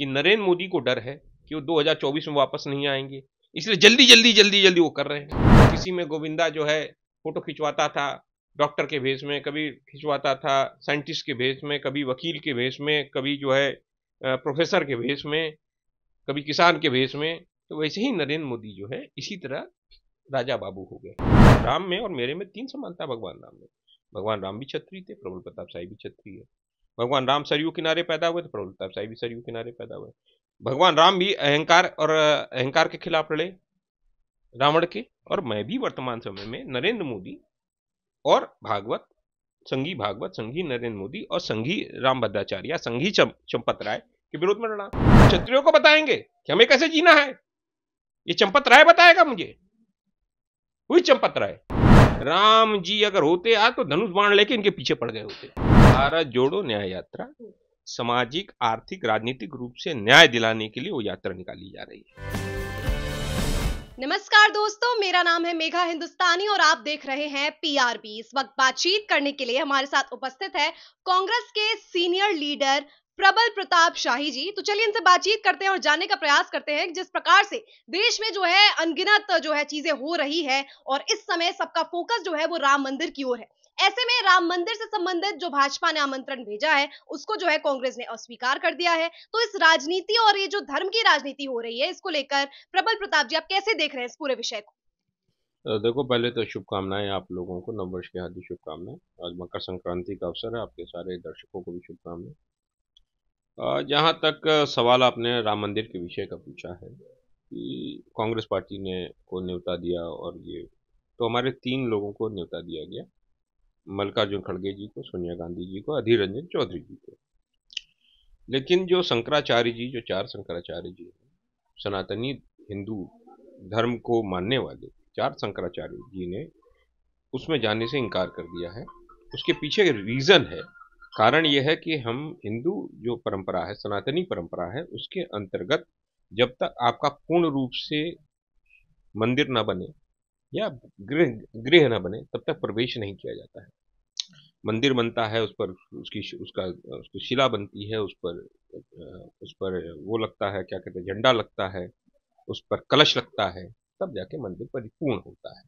कि नरेंद्र मोदी को डर है कि वो 2024 में वापस नहीं आएंगे, इसलिए जल्दी जल्दी जल्दी जल्दी वो कर रहे हैं। किसी में गोविंदा जो है फोटो खिंचवाता था डॉक्टर के भेष में, कभी खिंचवाता था साइंटिस्ट के भेष में, कभी वकील के भेष में, कभी जो है प्रोफेसर के भेष में, कभी किसान के भेष में। तो वैसे ही नरेंद्र मोदी जो है इसी तरह राजा बाबू हो गए। राम में और मेरे में 3 समानता भगवान राम में। भगवान राम भी क्षत्रिय थे, प्रबल प्रताप शाही भी क्षत्रिय है। भगवान राम सरयू किनारे पैदा हुए तो प्रबल प्रताप शाही भी सरयू किनारे पैदा हुए। भगवान राम भी अहंकार के खिलाफ लड़े, रावण के। और मैं भी वर्तमान समय में नरेंद्र मोदी और संघी नरेंद्र मोदी और संघी रामभद्राचार्य, संघी चंपत राय के विरोध में लड़ा। क्षत्रियों को बताएंगे कि हमें कैसे जीना है, ये चंपत राय बताएगा मुझे। हुई चंपत राय। राम जी अगर होते आज तो धनुष बाण लेके इनके पीछे पड़ गए होते। भारत जोड़ो न्याय यात्रा सामाजिक, आर्थिक, राजनीतिक रूप से न्याय दिलाने के लिए वो यात्रा निकाली जा रही है। नमस्कार दोस्तों, मेरा नाम है मेघा हिंदुस्तानी और आप देख रहे हैं पीआरबी। इस वक्त बातचीत करने के लिए हमारे साथ उपस्थित है कांग्रेस के सीनियर लीडर प्रबल प्रताप शाही जी। तो चलिए इनसे बातचीत करते हैं और जानने का प्रयास करते हैं जिस प्रकार से देश में जो है अनगिनत जो है चीजें हो रही है और इस समय सबका फोकस जो है वो राम मंदिर की ओर है। ऐसे में राम मंदिर से संबंधित जो भाजपा ने आमंत्रण भेजा है उसको जो है कांग्रेस ने अस्वीकार कर दिया है। तो इस राजनीति और ये जो धर्म की राजनीति हो रही है इसको लेकर प्रबल प्रताप जी आप कैसे देख रहे हैं इस पूरे विषय को? देखो, पहले तो शुभकामनाएं आप लोगों को, नववर्ष की हार्दिक शुभकामनाएं। आज मकर संक्रांति का अवसर है, आपके सारे दर्शकों को भी शुभकामनाएं। जहाँ तक सवाल आपने राम मंदिर के विषय का पूछा है कि कांग्रेस पार्टी ने को न्योता दिया, और ये तो हमारे 3 लोगों को न्योता दिया गया, मल्लिकार्जुन खड़गे जी को, सोनिया गांधी जी को, अधीर रंजन चौधरी जी को। लेकिन जो शंकराचार्य जी, जो 4 शंकराचार्य जी हैं, सनातनी हिंदू धर्म को मानने वाले 4 शंकराचार्य जी ने उसमें जाने से इनकार कर दिया है। उसके पीछे रीज़न है, कारण यह है कि हम हिंदू जो परंपरा है, सनातनी परंपरा है, उसके अंतर्गत जब तक आपका पूर्ण रूप से मंदिर न बने या गृह न बने तब तक प्रवेश नहीं किया जाता है। मंदिर बनता है, उस पर उसकी शिला बनती है, उस पर वो लगता है, क्या कहते हैं, झंडा लगता है, उस पर कलश लगता है, तब जाके मंदिर परिपूर्ण होता है।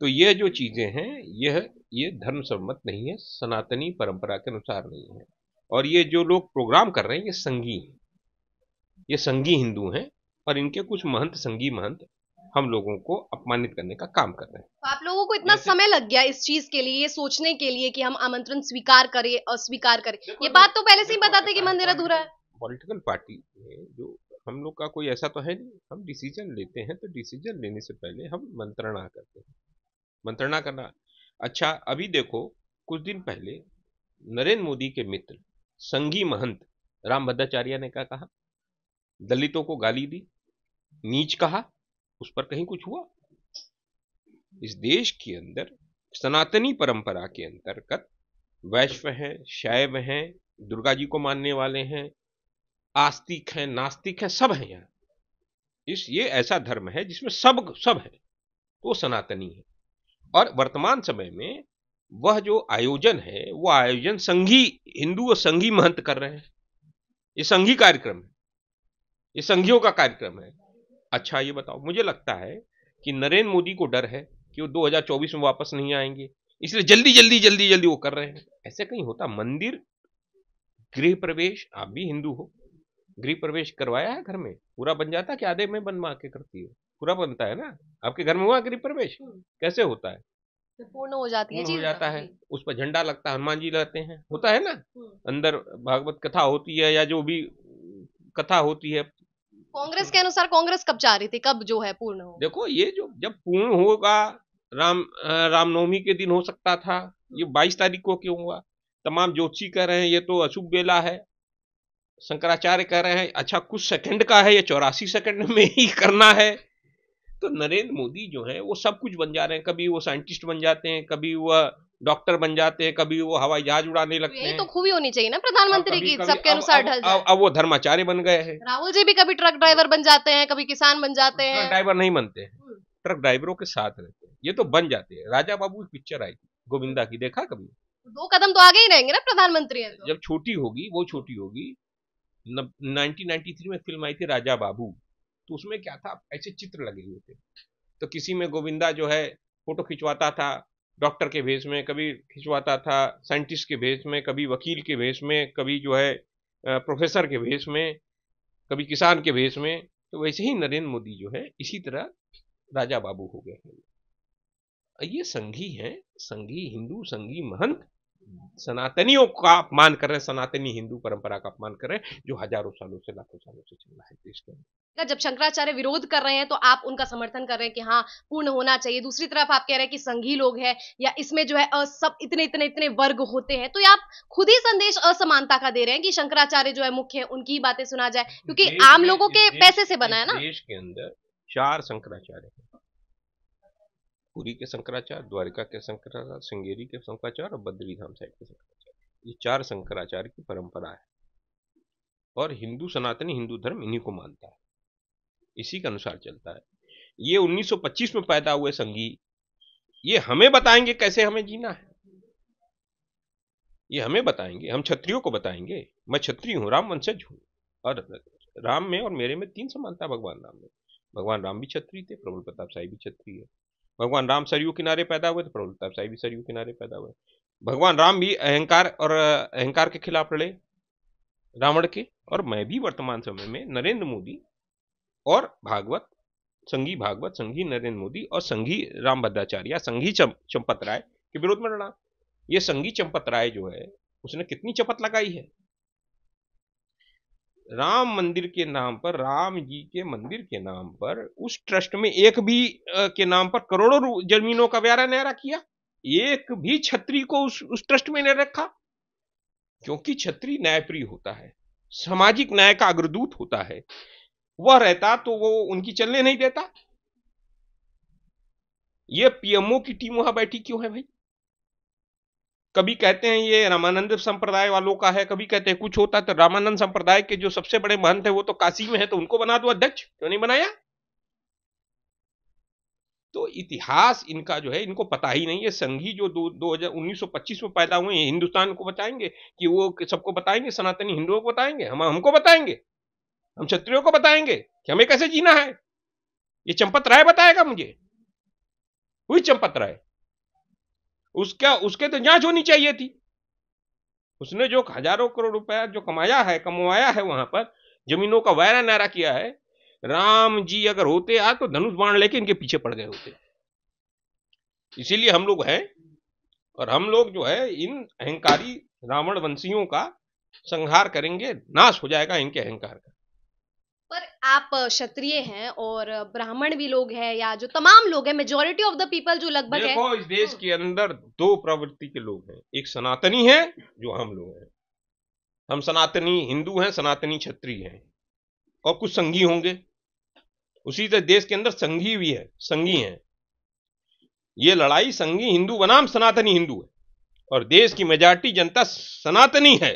तो ये जो चीजें हैं ये धर्म सम्मत नहीं है, सनातनी परंपरा के अनुसार नहीं है। और ये जो लोग प्रोग्राम कर रहे हैं ये संघी हिंदू हैं, और इनके कुछ महंत, संघी महंत हम लोगों को अपमानित करने का काम कर रहे हैं। तो आप लोगों को इतना समय लग गया इस चीज के लिए, ये सोचने के लिए कि हम आमंत्रण स्वीकार करें अस्वीकार करें? ये बात तो पहले से ही बताते कि मंदिर अधूरा है। पॉलिटिकल पार्टी में जो हम लोग का कोई ऐसा तो है नहीं, हम डिसीजन लेते हैं तो डिसीजन लेने से पहले हम मंत्रणा करते हैं। मंत्रणा करना अच्छा। अभी देखो, कुछ दिन पहले नरेंद्र मोदी के मित्र संघी महंत रामभद्राचार्य ने क्या कहा? दलितों को गाली दी, नीच कहा। उस पर कहीं कुछ हुआ? इस देश के अंदर सनातनी परंपरा के अंतर्गत वैश्व हैं, शैव हैं, दुर्गा जी को मानने वाले हैं, आस्तिक हैं, नास्तिक हैं, सब हैं यहाँ। ये ऐसा धर्म है जिसमें सब है, तो सनातनी है। और वर्तमान समय में वह जो आयोजन है वो आयोजन संघी हिंदू और संघी महंत कर रहे हैं। ये संघी कार्यक्रम है, ये संघियों का कार्यक्रम है। अच्छा ये बताओ, मुझे लगता है कि नरेंद्र मोदी को डर है कि वो 2024 में वापस नहीं आएंगे, इसलिए जल्दी जल्दी जल्दी जल्दी वो कर रहे हैं। ऐसे कहीं होता? मंदिर गृह प्रवेश, आप भी हिंदू हो, गृह प्रवेश करवाया है घर में? पूरा बन जाता है कि आधे में बनवा के करती हो? पूरा बनता है ना? आपके घर में हुआ गृह प्रवेश? कैसे होता है? पूर्ण हो जाती है, हो जाता है। उस पर झंडा लगता है, हनुमान जी लगते हैं, होता है ना? अंदर भागवत कथा होती है या जो भी कथा होती है। कांग्रेस के अनुसार कांग्रेस कब चाह रही थी, कब जो है पूर्ण हो? देखो, ये जो जब पूर्ण होगा, रामनवमी के दिन हो सकता था, ये 22 तारीख को क्यों हुआ? तमाम ज्योतिषी कह रहे हैं ये तो अशुभ बेला है, शंकराचार्य कह रहे हैं अच्छा कुछ सेकंड का है, ये 84 सेकंड में ही करना है। तो नरेंद्र मोदी जो है वो सब कुछ बन जा रहे हैं, कभी वो साइंटिस्ट बन जाते हैं, कभी वो डॉक्टर बन जाते हैं, कभी वो हवाई जहाज उड़ाने लगते हैं। यही तो खूबी होनी चाहिए ना प्रधानमंत्री की, सबके अनुसार ढल जाए। अब वो धर्माचार्य बन गए हैं। राहुल जी भी कभी ट्रक ड्राइवर बन जाते हैं, कभी किसान बन जाते हैं। ट्रक ड्राइवर नहीं बनते हैं, ट्रक ड्राइवरों के साथ रहते हैं, ये तो बन जाते हैं। राजा बाबू की पिक्चर आई थी गोविंदा की, देखा कभी? 2 कदम तो आगे ही रहेंगे ना प्रधानमंत्री है तो। जब छोटी होगी, वो छोटी होगी 1993 में फिल्म आई थी राजा बाबू, तो उसमें क्या था, ऐसे चित्र लगे हुए थे, तो किसी में गोविंदा जो है फोटो खिंचवाता था डॉक्टर के भेष में, कभी खिंचवाता था साइंटिस्ट के भेष में, कभी वकील के भेष में, कभी जो है प्रोफेसर के भेष में, कभी किसान के भेष में। तो वैसे ही नरेंद्र मोदी जो है इसी तरह राजा बाबू हो गए हैं। ये संघी हैं, संघी हिंदू, संघी महंत सनातनियों का अपमान कर रहे हैं, सनातनी हिंदू परंपरा का अपमान कर रहे हैं, जो हजारों सालों से, लाखों सालों से चल रहा है देश के अंदर। जब शंकराचार्य विरोध कर रहे हैं तो आप उनका समर्थन कर रहे हैं कि हाँ पूर्ण होना चाहिए, दूसरी तरफ आप कह रहे हैं कि संघी लोग हैं या इसमें जो है सब इतने इतने इतने वर्ग होते हैं, तो ये आप खुद ही संदेश असमानता का दे रहे हैं कि शंकराचार्य जो है मुख्य है, उनकी बातें सुना जाए, क्योंकि आम लोगों के पैसे से बना है ना। देश के अंदर 4 शंकराचार्य हैं, पुरी के शंकराचार्य, द्वारिका के शंकराचार्य, श्रृंगेरी के शंकराचार्य और बद्रीधाम साहिब के शंकराचार्य। ये 4 शंकराचार्य की परंपरा है और हिंदू, सनातनी हिंदू धर्म इन्हीं को मानता है, इसी के अनुसार चलता है। ये 1925 में पैदा हुए संघी, ये हमें बताएंगे कैसे हमें जीना है, ये हमें बताएंगे, हम क्षत्रियों को बताएंगे। मैं क्षत्रिय हूं, राम वंशज हूं, और राम में और मेरे में 3 समानता भगवान राम में। भगवान राम भी क्षत्रिय थे, प्रबल प्रताप शाही भी क्षत्रिय है। भगवान राम सरयू किनारे पैदा हुए तो प्रबल प्रताप शाही भी सरयू किनारे पैदा हुए। भगवान राम भी अहंकार के खिलाफ लड़े, रावण के, और मैं भी वर्तमान समय में नरेंद्र मोदी और भागवत, संघी भागवत, संघी नरेंद्र मोदी और संघी रामभद्राचार्य या संघी चंपत राय के विरोध में लड़ा। ये संघी चंपत राय जो है उसने कितनी चपत लगाई है, राम मंदिर के नाम पर, राम जी के मंदिर के नाम पर, उस ट्रस्ट में एक भी के नाम पर करोड़ों जमीनों का ब्यारा न्यारा किया, एक भी छत्री को उस ट्रस्ट में नहीं रखा, क्योंकि छत्री न्यायप्रिय होता है, सामाजिक न्याय का अग्रदूत होता है। वह रहता तो वो उनकी चलने नहीं देता। ये पीएमओ की टीम वहां बैठी क्यों है भाई? कभी कहते हैं ये रामानंद संप्रदाय वालों का है, कभी कहते हैं कुछ होता है। तो रामानंद संप्रदाय के जो सबसे बड़े महंत है वो तो काशी में है, तो उनको बना दो अध्यक्ष, क्यों नहीं बनाया? तो इतिहास इनका जो है इनको पता ही नहीं है। संघी जो 1925 में पैदा हुए हैं, हिंदुस्तान को बताएंगे कि वो सबको बताएंगे, सनातनी हिंदुओं को बताएंगे, हमको बताएंगे, हम क्षत्रियों को बताएंगे कि हमें कैसे जीना है। ये चंपत राय बताएगा मुझे? हुई चंपत राय, उसके तो जांच होनी चाहिए थी। उसने जो हजारों करोड़ रुपया जो कमवाया है वहां पर, जमीनों का वायरा नारा किया है। राम जी अगर होते आज तो धनुष बाण लेके इनके पीछे पड़ गए होते। इसीलिए हम लोग हैं, और हम लोग जो है इन अहंकारी रावण वंशियों का संहार करेंगे, नाश हो जाएगा इनके अहंकार का। पर आप क्षत्रिय हैं और ब्राह्मण भी लोग हैं, या जो तमाम लोग हैं, मेजॉरिटी ऑफ द पीपल जो लगभग है, देखो इस देश के अंदर 2 प्रवृत्ति के लोग हैं, एक सनातनी है जो हम लोग हैं, हम सनातनी हिंदू हैं, सनातनी क्षत्रिय हैं, और कुछ संघी होंगे। उसी तरह देश के अंदर संघी भी है, संघी हैं। ये लड़ाई संघी हिंदू बनाम सनातनी हिंदू है, और देश की मेजॉरिटी जनता सनातनी है।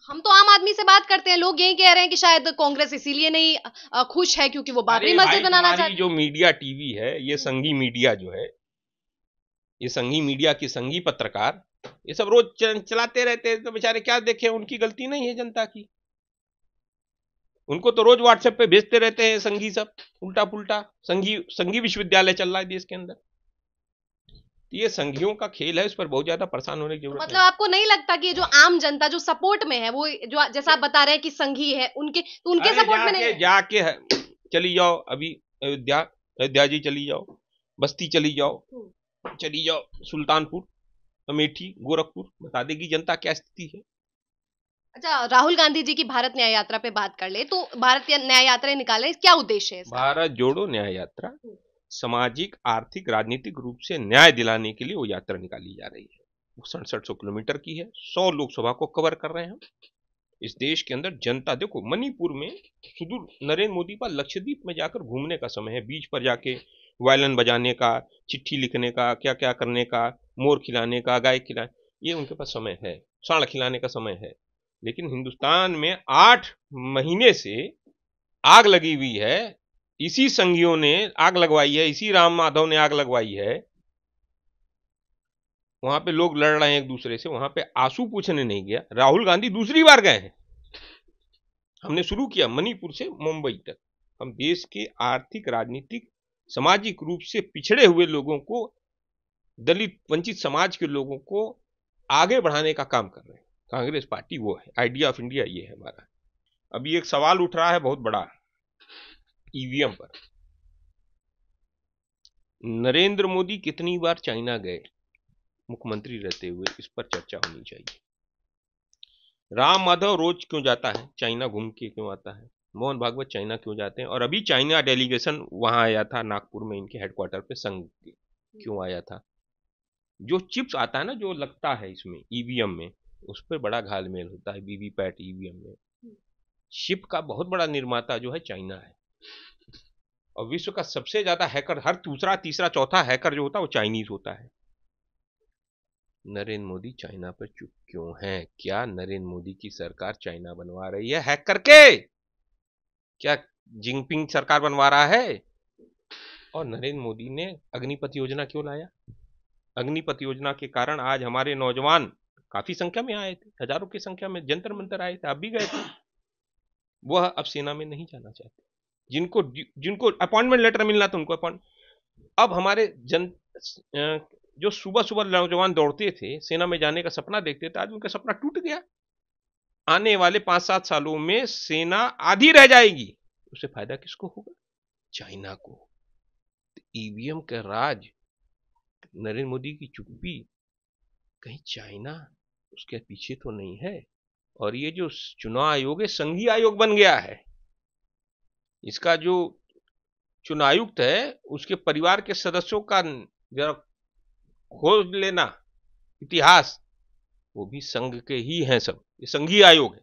हम तो आम आदमी से बात करते हैं, लोग यही कह रहे हैं कि शायद कांग्रेस इसीलिए नहीं खुश है क्योंकि वो बाबरी मस्जिद बनाना चाहती है। जो मीडिया टीवी है, ये संघी मीडिया जो है, ये संघी मीडिया की संघी पत्रकार, ये सब रोज चलाते रहते हैं, तो बेचारे क्या देखें, उनकी गलती नहीं है जनता की। उनको तो रोज व्हाट्सएप पे भेजते रहते हैं संघी सब उल्टा पुल्टा। संघी विश्वविद्यालय चल रहा है देश के अंदर। ये संघियों का खेल है, इस पर बहुत ज्यादा परेशान होने की जरूरत मतलब आपको नहीं लगता कि जो आम जनता जो सपोर्ट में है, वो जो जैसा आप बता रहे हैं कि संघी है, उनके सपोर्ट में नहीं जाके चली जाओ, अभी अयोध्या जी चली जाओ, बस्ती चली जाओ, चली जाओ सुल्तानपुर, अमेठी, गोरखपुर, बता देगी जनता क्या स्थिति है। अच्छा, राहुल गांधी जी की भारत न्याय यात्रा पे बात कर ले तो भारत न्याय यात्रा निकाले, क्या उद्देश्य है? भारत जोड़ो न्याय यात्रा सामाजिक, आर्थिक, राजनीतिक रूप से न्याय दिलाने के लिए वो यात्रा निकाली जा रही है। 6700 किलोमीटर की है, 100 लोकसभा को कवर कर रहे हैं हम। इस देश के अंदर जनता, देखो मणिपुर में सुदूर नरेंद्र मोदी का लक्षद्वीप में जाकर घूमने का समय है, बीच पर जाके वायलिन बजाने का, चिट्ठी लिखने का, क्या क्या करने का, मोर खिलाने का, गाय खिलाने, ये उनके पास समय है, साढ़ खिलाने का समय है। लेकिन हिंदुस्तान में 8 महीने से आग लगी हुई है, इसी संघियों ने आग लगवाई है, इसी राम माधव ने आग लगवाई है। वहां पे लोग लड़ रहे हैं एक दूसरे से, वहां पे आंसू पूछने नहीं गया। राहुल गांधी दूसरी बार गए हैं, हमने शुरू किया मणिपुर से मुंबई तक। हम देश के आर्थिक, राजनीतिक, सामाजिक रूप से पिछड़े हुए लोगों को, दलित वंचित समाज के लोगों को आगे बढ़ाने का काम कर रहे हैं। कांग्रेस पार्टी वो है, आइडिया ऑफ इंडिया ये है हमारा। अभी एक सवाल उठ रहा है बहुत बड़ा ईवीएम पर। नरेंद्र मोदी कितनी बार चाइना गए मुख्यमंत्री रहते हुए, इस पर चर्चा होनी चाहिए। राम माधव रोज क्यों जाता है चाइना, घूम के क्यों आता है? मोहन भागवत चाइना क्यों जाते हैं? और अभी चाइना डेलीगेशन वहां आया था, नागपुर में इनके हेडक्वार्टर पे संघ क्यों आया था? जो चिप्स आता है ना, जो लगता है इसमें ईवीएम में, उस पर बड़ा घालमेल होता है। वीवीपैट ईवीएम में चिप का बहुत बड़ा निर्माता जो है चाइना है, और विश्व का सबसे ज्यादा हैकर, हर दूसरा तीसरा चौथा हैकर जो होता है वो चाइनीज होता है। नरेंद्र मोदी चाइना पर चुप क्यों हैं? क्या नरेंद्र मोदी की सरकार चाइना बनवा रही है हैक करके? क्या जिनपिंग सरकार बनवा रहा है? और नरेंद्र मोदी ने अग्निपथ योजना क्यों लाया? अग्निपथ योजना के कारण आज हमारे नौजवान काफी संख्या में आए थे, हजारों की संख्या में जंतर मंतर आए थे, आप भी गए थे। वह अब सेना में नहीं जाना चाहते। जिनको अपॉइंटमेंट लेटर मिलना था उनको अपॉइंट। अब हमारे जो सुबह सुबह नौजवान दौड़ते थे, सेना में जाने का सपना देखते थे, आज उनका सपना टूट गया। आने वाले 5-7 सालों में सेना आधी रह जाएगी। उससे फायदा किसको होगा? चाइना को। ईवीएम का राज, नरेंद्र मोदी की चुप्पी, कहीं चाइना उसके पीछे तो नहीं है? और ये जो चुनाव आयोग है, संघीय आयोग बन गया है। इसका जो चुनाव आयुक्त है, उसके परिवार के सदस्यों का जरा खोज लेना इतिहास, वो भी संघ के ही हैं सब। ये संघीय आयोग है।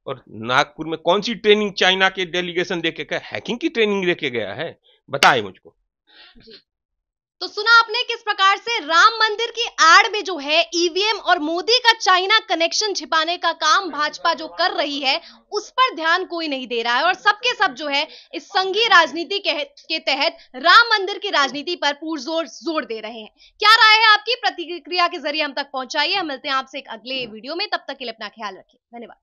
और नागपुर में कौन सी ट्रेनिंग चाइना के डेलीगेशन देके गया? हैकिंग की ट्रेनिंग देके गया है? बताए मुझको। तो सुना आपने किस प्रकार से राम मंदिर की आड़ में जो है ईवीएम और मोदी का चाइना कनेक्शन छिपाने का काम भाजपा जो कर रही है, उस पर ध्यान कोई नहीं दे रहा है, और सबके सब जो है इस संघीय राजनीति के तहत राम मंदिर की राजनीति पर पुरजोर जोर दे रहे हैं। क्या राय है आपकी? प्रतिक्रिया के जरिए हम तक पहुंचाइए। हम मिलते हैं आपसे एक अगले वीडियो में, तब तक के लिए अपना ख्याल रखिए। धन्यवाद।